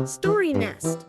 Story Nest.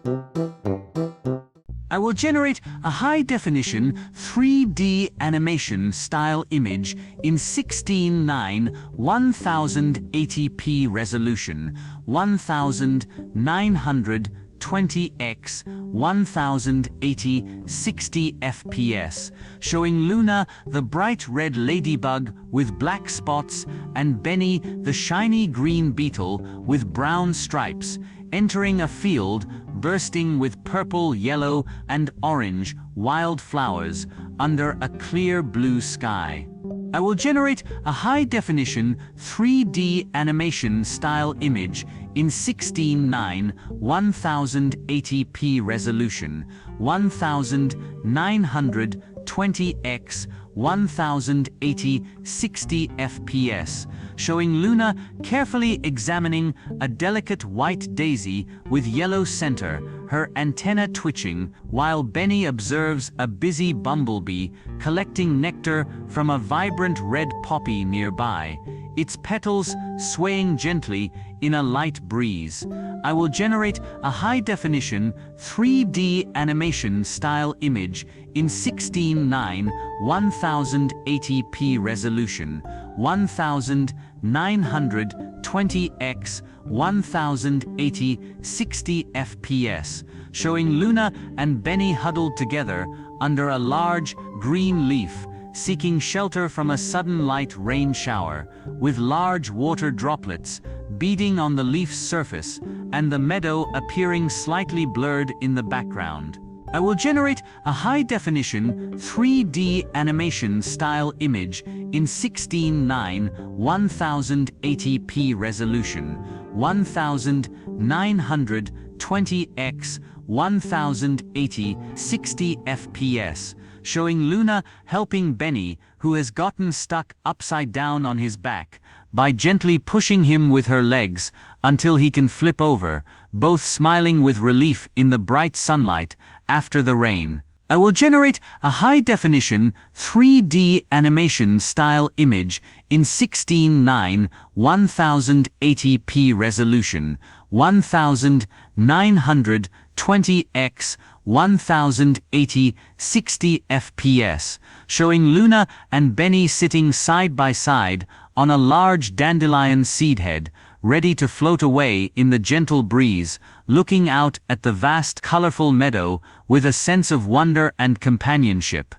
I will generate a high-definition 3D animation style image in 16:9 1080p resolution, 1920x 1080 60 fps, showing Luna, the bright red ladybug with black spots, and Benny, the shiny green beetle with brown stripes, entering a field bursting with purple, yellow, and orange wildflowers under a clear blue sky. I will generate a high-definition 3D animation style image in 16:9 1080p resolution, 1920x 1080 60 fps, showing Luna carefully examining a delicate white daisy with yellow center, her antenna twitching, while Benny observes a busy bumblebee collecting nectar from a vibrant red poppy nearby, its petals swaying gently in a light breeze. I will generate a high-definition 3D animation style image in 16:9 1080p resolution, 1920x 1080 60 fps, showing Luna and Benny huddled together under a large green leaf, seeking shelter from a sudden light rain shower, with large water droplets beating on the leaf's surface and the meadow appearing slightly blurred in the background. I will generate a high-definition 3D animation style image in 16:9 1080p resolution, 1920x 1080 60 fps, showing Luna helping Benny, who has gotten stuck upside down on his back, by gently pushing him with her legs until he can flip over, both smiling with relief in the bright sunlight after the rain. I will generate a high-definition 3D animation style image in 16:9 1080p resolution, 1920x 1080 60 fps, showing Luna and Benny sitting side by side on a large dandelion seed head, ready to float away in the gentle breeze, looking out at the vast colorful meadow with a sense of wonder and companionship.